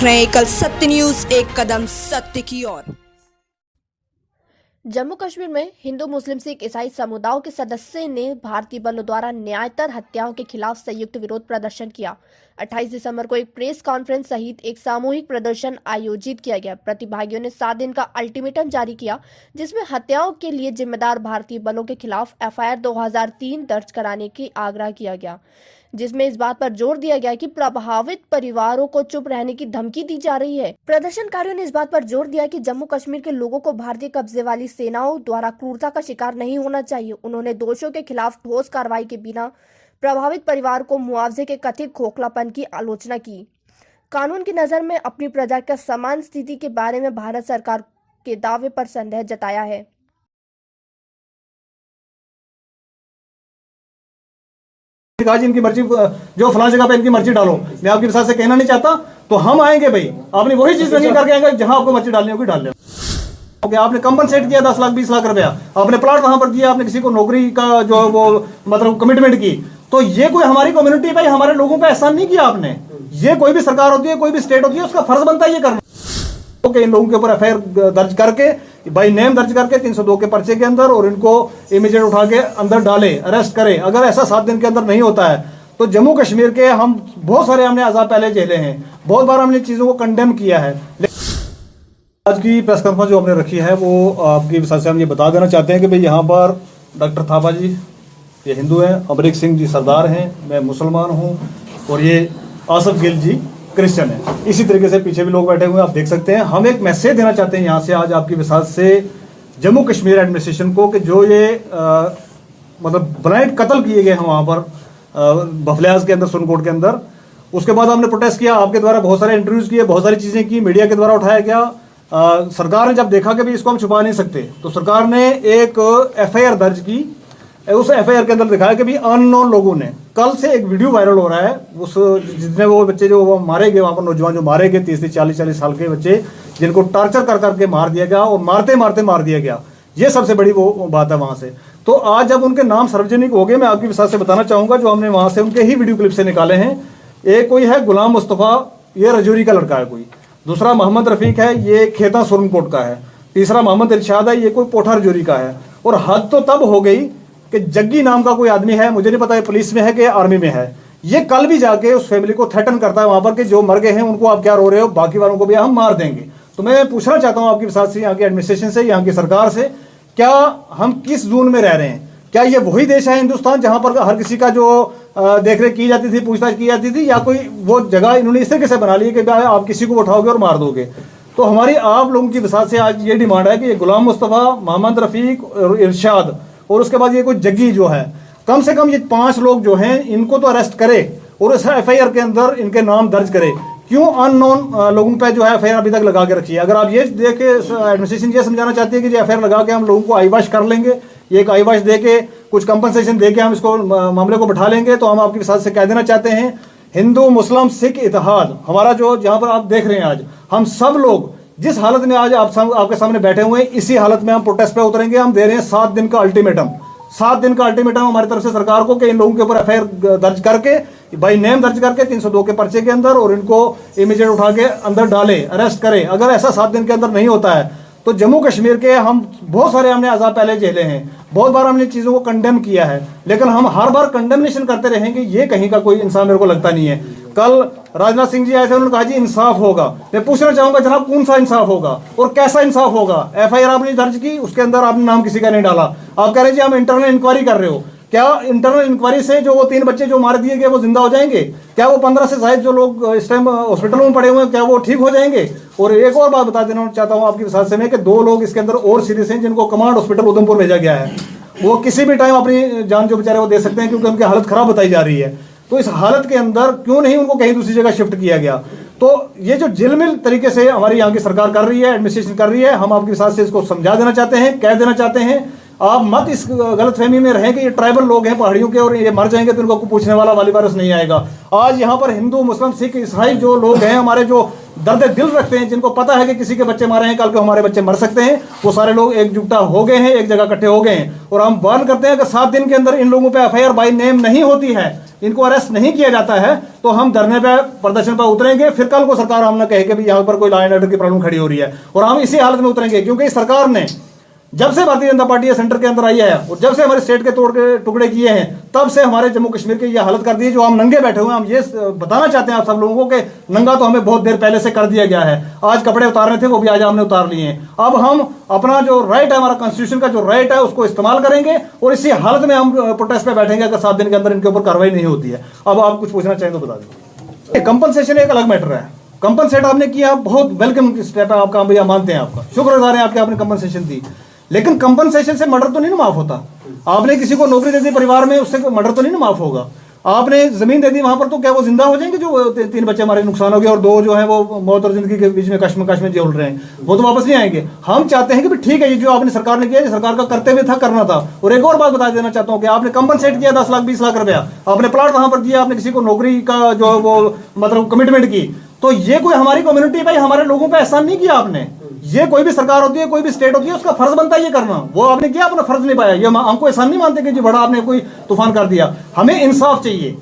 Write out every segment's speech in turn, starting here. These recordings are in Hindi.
रहे हैं कल सत्य न्यूज, एक कदम सत्य की ओर। जम्मू कश्मीर में हिंदू मुस्लिम सिख ईसाई समुदायों के सदस्यों ने भारतीय बलों द्वारा न्यायतर हत्याओं के खिलाफ संयुक्त विरोध प्रदर्शन किया। 28 दिसंबर को एक प्रेस कॉन्फ्रेंस सहित एक सामूहिक प्रदर्शन आयोजित किया गया। प्रतिभागियों ने 7 दिन का अल्टीमेटम जारी किया, जिसमें हत्याओं के लिए जिम्मेदार भारतीय बलों के खिलाफ FIR 2003 दर्ज कराने की आग्रह किया गया, जिसमें इस बात पर जोर दिया गया कि प्रभावित परिवारों को चुप रहने की धमकी दी जा रही है। प्रदर्शनकारियों ने इस बात पर जोर दिया कि जम्मू कश्मीर के लोगों को भारतीय कब्जे वाली सेनाओं द्वारा क्रूरता का शिकार नहीं होना चाहिए। उन्होंने दोषियों के खिलाफ ठोस कार्रवाई के बिना प्रभावित परिवार को मुआवजे के कथित खोखलापन की आलोचना की। कानून की नजर में अपनी प्रजा का समान स्थिति के बारे में भारत सरकार के दावे पर संदेह जताया है। आज इनकी मर्जी, जो फलां जगह पे इनकी मर्जी डालो, मैं आपके साथ से कहना नहीं चाहता, तो हम आएंगे भाई, आपने वही चीज नहीं करके आएंगे जहां आपको मर्जी डालनी होगी डाल लें। ओके, आपने कंपनसेट किया 10 लाख 20 लाख रुपया, आपने प्लाट वहां पर दिया, आपने किसी को नौकरी का जो वो मतलब कमिटमेंट की, तो ये कोई हमारी कम्युनिटी भाई हमारे लोगों पे एहसान नहीं किया आपने। ये कोई भी सरकार होती है, कोई भी स्टेट होती है, उसका फर्ज बनता है ये करना। ओके, इन लोगों के ऊपर FIR दर्ज करके बाई नेम दर्ज करके 302 के पर्चे के अंदर, और इनको इमीडिएट उठा के अंदर डाले, अरेस्ट करें। अगर ऐसा 7 दिन के अंदर नहीं होता है तो जम्मू कश्मीर के हम बहुत सारे हमने अजाब पहले झेले हैं, बहुत बार हमने चीजों को कंडेम किया है। आज की प्रेस कॉन्फ्रेंस जो हमने रखी है वो आपकी विशेष से हम ये बता देना चाहते हैं कि भाई यहाँ पर डॉक्टर थापा जी ये हिंदू हैं, अमरीक सिंह जी सरदार हैं, मैं मुसलमान हूँ, और ये आसफ गिल जी क्रिश्चियन है। इसी तरीके से पीछे भी लोग बैठे हुए हैं, आप देख सकते हैं। हम एक मैसेज देना चाहते हैं यहाँ से आज आपकी विसात से जम्मू कश्मीर एडमिनिस्ट्रेशन को कि जो ये मतलब ब्लाइंड कत्ल किए गए हैं वहाँ पर बफलियाज के अंदर, सुनकोट के अंदर, उसके बाद हमने प्रोटेस्ट किया, आपके द्वारा बहुत सारे इंटरव्यूज किए, बहुत सारी चीज़ें की, मीडिया के द्वारा उठाया गया। सरकार ने जब देखा कि भाई इसको हम छुपा नहीं सकते, तो सरकार ने एक FIR दर्ज की। उस FIR के अंदर दिखाया कि भी अननोन लोगों ने, कल से एक वीडियो वायरल हो रहा है, उस जितने वो बच्चे जो वो मारे गए वहाँ पर, नौजवान जो मारे गए 30 से 40 साल के बच्चे, जिनको टॉर्चर कर करके मार दिया गया और मारते मारते मार दिया गया, ये सबसे बड़ी वो बात है वहाँ से। तो आज जब उनके नाम सार्वजनिक हो गए, मैं आपकी विशेष से बताना चाहूँगा जो हमने वहाँ से उनके ही वीडियो क्लिप से निकाले हैं। एक कोई है गुलाम मुस्तफ़ा, ये रजौरी का लड़का है कोई, दूसरा मोहम्मद रफीक है, ये खेता सुरनकोट का है, तीसरा मोहम्मद इरशाद है, ये कोई पोठा रजौरी का है। और हद तो तब हो गई कि जग्गी नाम का कोई आदमी है, मुझे नहीं पता है पुलिस में है कि आर्मी में है, ये कल भी जाके उस फैमिली को थ्रेटन करता है वहां पर कि जो मर गए हैं उनको आप क्या रो रहे हो, बाकी वालों को भी हम मार देंगे। तो मैं पूछना चाहता हूं आपके साथ से, यहाँ की एडमिनिस्ट्रेशन से, यहाँ की सरकार से, क्या हम किस जोन में रह रहे हैं? क्या ये वही देश है हिंदुस्तान जहां पर हर किसी का जो देख रेख की जाती थी, पूछताछ की जाती थी, या कोई वो जगह इन्होंने इस तरीके से बना ली कि आप किसी को उठाओगे और मार दोगे? तो हमारी आप लोगों की विसात से आज ये डिमांड है कि ये गुलाम मुस्तफ़ा, मोहम्मद रफीक और इरशाद, और उसके बाद ये कोई जग्गी जो है, कम से कम ये 5 लोग जो हैं इनको तो अरेस्ट करे और इस FIR के अंदर इनके नाम दर्ज करे। क्यों अननोन लोगों पे जो है FIR अभी तक लगा के रखी है? अगर आप ये देख के एडमिनिस्ट्रेशन ये समझाना चाहती है कि जो FIR लगा के हम लोगों को आईवाश कर लेंगे, ये एक आईवाश दे के कुछ कंपनसेशन दे के हम इसको मामले को बैठा लेंगे, तो हम आपके साथ से कह देना चाहते हैं, हिंदू मुस्लिम सिख इत्तेहाद हमारा जो जहाँ पर आप देख रहे हैं आज, हम सब लोग जिस हालत में आज आपके सामने बैठे हुए हैं, इसी हालत में हम प्रोटेस्ट पे उतरेंगे। हम दे रहे हैं 7 दिन का अल्टीमेटम, 7 दिन का अल्टीमेटम हमारी तरफ से सरकार को कि इन लोगों के ऊपर FIR दर्ज करके बाई नेम दर्ज करके 302 के पर्चे के अंदर, और इनको इमीडिएट उठा के अंदर डाले, अरेस्ट करें। अगर ऐसा 7 दिन के अंदर नहीं होता है तो जम्मू कश्मीर के हम बहुत सारे हमने अजाब पहले झेले हैं, बहुत बार हमने चीज़ों को कंडेम किया है, लेकिन हम हर बार कंडेमनेशन करते रहेंगे, ये कहीं का कोई इंसान मेरे को लगता नहीं है। कल राजनाथ सिंह जी आए थे, उन्होंने कहा जी इंसाफ होगा। मैं पूछना चाहूंगा जनाब, कौन सा इंसाफ होगा और कैसा इंसाफ होगा? FIR आपने दर्ज की, उसके अंदर आपने नाम किसी का नहीं डाला, आप कह रहे जी हम इंटरनल इंक्वायरी कर रहे हो। क्या इंटरनल इंक्वायरी से जो वो 3 बच्चे जो मार दिए गए वो जिंदा हो जाएंगे? क्या वो 15 से ज्यादा जो लोग इस टाइम हॉस्पिटलों में पड़े हुए हैं, क्या वो ठीक हो जाएंगे? और एक और बात बता देना चाहता हूँ आपकी विश्वास से, मैं कि 2 लोग इसके अंदर और सीरियस हैं जिनको कमांड हॉस्पिटल उधमपुर भेजा गया है। वो किसी भी टाइम अपनी जान जो बेचारे वो दे सकते हैं, क्योंकि उनकी हालत खराब बताई जा रही है। तो इस हालत के अंदर क्यों नहीं उनको कहीं दूसरी जगह शिफ्ट किया गया? तो ये जो जिलमिल तरीके से हमारी यहाँ की सरकार कर रही है, एडमिनिस्ट्रेशन कर रही है, हम आपके साथ से इसको समझा देना चाहते हैं, कह देना चाहते हैं। आप मत इस गलतफहमी में रहें कि ये ट्राइबल लोग हैं पहाड़ियों के और ये मर जाएंगे तो इनको पूछने वाला वाली वायरस नहीं आएगा। आज यहाँ पर हिंदू मुस्लिम सिख ईसाई जो लोग हैं, हमारे जो दर्द दिल रखते हैं, जिनको पता है कि किसी के बच्चे मारे हैं, कल को हमारे बच्चे मर सकते हैं, वो सारे लोग एकजुटता हो गए हैं, एक जगह इकट्ठे हो गए हैं। और हम वार्न करते हैं कि 7 दिन के अंदर इन लोगों पे एफआईआर बाय नेम नहीं होती है, इनको अरेस्ट नहीं किया जाता है, तो हम धरने पे प्रदर्शन पर उतरेंगे। फिर कल को सरकार हम ना कहे कि यहाँ पर कोई लॉ एंड ऑर्डर की प्रॉब्लम खड़ी हो रही है, और हम इसी हालत में उतरेंगे। क्योंकि इस सरकार ने जब से भारतीय जनता पार्टी सेंटर के अंदर आई है और जब से हमारे स्टेट के तोड़ के टुकड़े किए हैं, तब से हमारे जम्मू कश्मीर की ये हालत कर दी है। जो हम नंगे बैठे हुए हैं, हम ये बताना चाहते हैं आप सब लोगों को कि नंगा तो हमें बहुत देर पहले से कर दिया गया है। आज कपड़े उतारने थे, वो भी आज हमने उतार लिए हैं। अब हम अपना जो राइट है, हमारा कॉन्स्टिट्यूशन का जो राइट है, उसको इस्तेमाल करेंगे और इसी हालत में हम प्रोटेस्ट पे बैठेंगे अगर 7 दिन के अंदर इनके ऊपर कार्रवाई नहीं होती है। अब आप कुछ पूछना चाहें तो बता दें। कंपनसेशन एक अलग मैटर है। कंपनसेट आपने किया, बहुत वेलकम स्टेप है आपका, हम भैया मानते हैं आपका, शुक्रगुजार हैं आपके, आपने कंपनसेशन दी। लेकिन कंपनसेशन से मर्डर तो नहीं ना माफ होता। आपने किसी को नौकरी दे दी परिवार में, उससे मर्डर तो नहीं ना माफ होगा। आपने जमीन दे दी वहां पर, तो क्या वो जिंदा हो जाएंगे? जो 3 बच्चे हमारे नुकसान हो गए और 2 जो है वो मौत और जिंदगी के बीच में कश्मकश में झूल रहे हैं, वो तो वापस नहीं आएंगे। हम चाहते हैं कि ठीक है, ये जो आपने सरकार ने किया, सरकार का कर्तव्य था, करना था। और एक और बात बता देना चाहता हूँ कि आपने कंपनसेट किया 10 लाख 20 लाख रुपया, आपने प्लाट वहां पर दिया, आपने किसी को नौकरी का जो वो मतलब कमिटमेंट की, तो ये कोई हमारी कम्युनिटी भाई हमारे लोगों पे एहसान नहीं किया आपने। ये कोई भी सरकार होती है, कोई भी स्टेट होती है, उसका फर्ज बनता है ये करना। वो आपने किया, अपना फर्ज निभाया। ये हमको एहसान नहीं मानते कि जी बड़ा आपने कोई तूफान कर दिया। हमें इंसाफ चाहिए,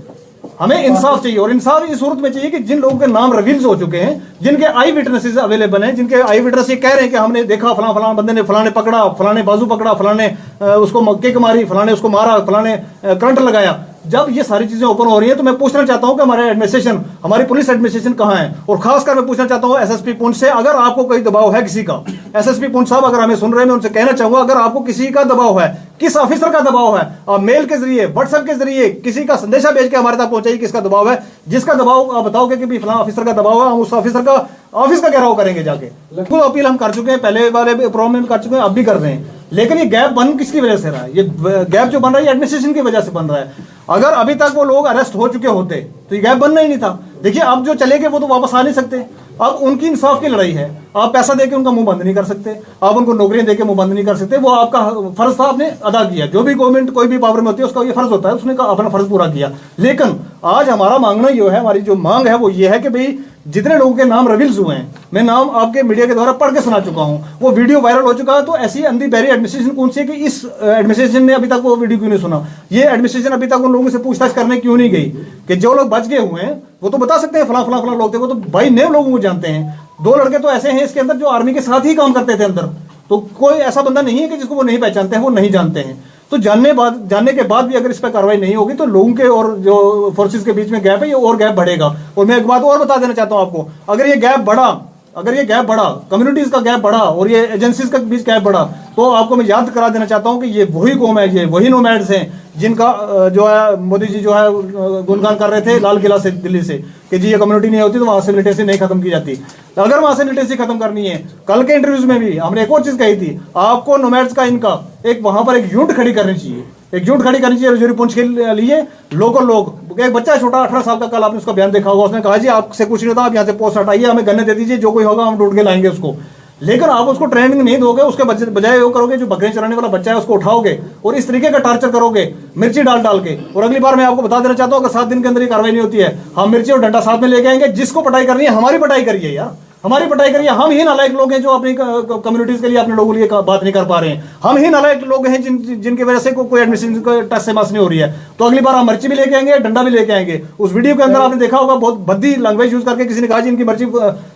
हमें इंसाफ चाहिए। और इंसाफ इस सूरत में चाहिए कि जिन लोगों के नाम रिवील्स हो चुके हैं, जिनके आई विटनेसेस अवेलेबल हैं, जिनके आई विटनेस ये कह रहे हैं कि हमने देखा फलाना बंदे ने फलाने पकड़ा, फलाने बाजू पकड़ा, फलाने उसको किक मारी, फलाने उसको मारा, फलाने करंट लगाया। जब ये सारी चीजें ओपन हो रही हैं, तो मैं पूछना चाहता हूं कि हमारे एडमिनिस्ट्रेशन, हमारी पुलिस एडमिनिस्ट्रेशन कहां है? और खासकर मैं पूछना चाहता हूं एसएसपी पुंछ से, अगर आपको कोई दबाव है किसी का, एसएसपी पुंछ साहब अगर हमें सुन रहे हैं, मैं उनसे कहना चाहूंगा, अगर आपको किसी का दबाव है, किस ऑफिसर का दबाव है, आप मेल के जरिए, व्हाट्सएप के जरिए किसी का संदेशा भेज के हमारे तक पहुंचाइए किसका दबाव है। जिसका दबाव आप बताओगे कि फलाना ऑफिसर का दबाव है, हम उस ऑफिसर का ऑफिस का घेराव करेंगे जाके। बिल्कुल अपील हम कर चुके हैं, पहले वाले प्रोग्राम में कर चुके हैं, अब भी कर रहे हैं। लेकिन ये गैप बन किसकी वजह से रहा है? ये गैप जो बन रहा है, एडमिनिस्ट्रेशन की वजह से बन रहा है। अगर अभी तक वो लोग अरेस्ट हो चुके होते तो ये गैप बनना ही नहीं था। देखिए, अब जो चले गए वो तो वापस आ नहीं सकते। अब उनकी इंसाफ की लड़ाई है। आप पैसा देके उनका मुंह बंद नहीं कर सकते, आप उनको नौकरियां देके मुंह बंद नहीं कर सकते। वो आपका फर्ज था, आपने अदा किया। जो भी गवर्नमेंट कोई भी पावर में होती है, उसका ये फर्ज होता है, उसने अपना फर्ज पूरा किया। लेकिन आज हमारा मांगना ये है, हमारी जो मांग है वो ये है कि भाई जितने लोगों के नाम रिवील्स हुए हैं, मैं नाम आपके मीडिया के द्वारा पढ़ के सुना चुका हूं, वो वीडियो वायरल हो चुका है। तो ऐसी अंधी बहरी एडमिनिस्ट्रेशन कौन सी है कि इस एडमिनिस्ट्रेशन ने अभी तक वो वीडियो क्यों नहीं सुना? ये एडमिनिस्ट्रेशन अभी तक उन लोगों से पूछताछ करने क्यों नहीं गई कि जो लोग बच गए हुए हैं वो तो बता सकते हैं फला फला फला लोग थे, वो तो भाई नेम लोगों को जानते हैं। 2 लड़के तो ऐसे हैं इसके अंदर जो आर्मी के साथ ही काम करते थे अंदर, तो कोई ऐसा बंदा नहीं है कि जिसको वो नहीं पहचानते हैं, वो नहीं जानते हैं। तो जानने के बाद भी अगर इस पर कार्रवाई नहीं होगी तो लोगों के और जो फोर्सेस के बीच में गैप है, ये और गैप बढ़ेगा। और मैं एक बात और बता देना चाहता हूं आपको, अगर ये गैप बढ़ा, कम्युनिटीज का गैप बढ़ा और ये एजेंसीज के बीच गैप बढ़ा, तो आपको मैं याद करा देना चाहता हूं कि ये वही कौम है, ये वही नोमैड्स हैं जिनका जो है मोदी जी जो है गुणगान कर रहे थे लाल किला से, दिल्ली से, कि जी ये कम्युनिटी नहीं होती तो वहां से लिटरेसी नहीं खत्म की जाती। अगर वहां से लिटरेसी खत्म करनी है, कल के इंटरव्यूज में भी हमने एक और चीज कही थी, आपको नोमैड्स का इनका एक वहां पर एक यूनिट खड़ी करनी चाहिए, रजौरी पुंछ के लिए। लोकल लोग, एक बच्चा छोटा 18 साल का, कल आपने उसका बयान देखा होगा, उसने कहा जी आपसे कुछ नहीं होता, आप यहाँ से पोस्ट हटाइए, हमें गन्ने दे दीजिए, जो कोई होगा हम ढूंढ के लाएंगे उसको। लेकिन आप उसको ट्रेनिंग नहीं दोगे, उसके बजाय वो करोगे जो बकरे चराने वाला बच्चा है उसको उठाओगे और इस तरीके का टार्चर करोगे, मिर्ची डाल के। और अगली बार मैं आपको बता देना चाहता हूँ, अगर 7 दिन के अंदर ये कार्रवाई नहीं होती है, हम मिर्ची और डंडा साथ में लेके आएंगे। जिसको पटाई करनी है हमारी पटाई करिए यार, हमारी पटाई करिए। हम ही नालायक लोग हैं जो अपनी कम्युनिटीज के लिए, अपने लोगों के लिए बात नहीं कर पा रहे हैं। हम ही नालायक लोग हैं जिनकी वजह से कोई एडमिशन टच से मास नहीं हो रही है। तो अगली बार हम मर्ची भी लेके आएंगे, डंडा भी लेके आएंगे। उस वीडियो के अंदर आपने देखा होगा, बहुत भद्दी लैंग्वेज यूज करके किसी ने कहा जी इनकी मर्ची,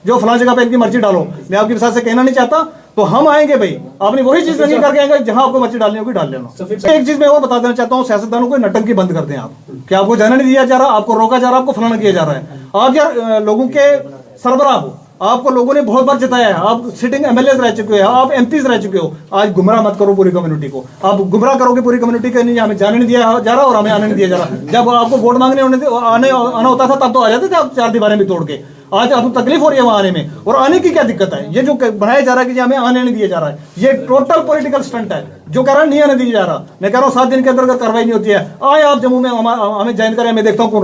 जो फलां जगह पे इनकी मर्ची डालो। मैं आपकी विशाल से कहना नहीं चाहता, तो हम आएंगे भाई, आपने वही चीज नहीं करके आएंगे, जहां आपको मर्ची डालनी होगी डाल लेना। एक चीज मैं और बता देना चाहता हूँ, सियासतदानों को नटंकी बंद कर दें आप, कि आपको जाने नहीं दिया जा रहा, आपको रोका जा रहा, आपको फलाना किया जा रहा है। आप यार लोगों के सरबराह हो, आपको लोगों ने बहुत बार जिताया है, आप सिटिंग एमएलए रह चुके हो, आप एमपीज रह चुके हो। आज गुमराह मत करो पूरी कम्युनिटी को, आप गुमराह करोगे पूरी कम्युनिटी के, नहीं हमें जाने नहीं दिया जा रहा और हमें आने नहीं दिया जा रहा। जब आपको वोट मांगने आना होता था तब तो आ जाते थे आप 4 दीवारें भी तोड़ के। आज आपको तकलीफ हो रही है वहां आने में, और आने की क्या दिक्कत है? ये जो बनाया जा रहा है कि हमें आने नहीं दिया जा रहा है, ये टोटल पॉलिटिकल स्टंट है। जो कह रहा है नहीं आने दिया जा रहा, मैं कह रहा हूँ 7 दिन के अंदर अगर कार्रवाई नहीं होती है, आए आप जम्मू में हमें ज्वाइन करें, मैं देखता हूँ कौन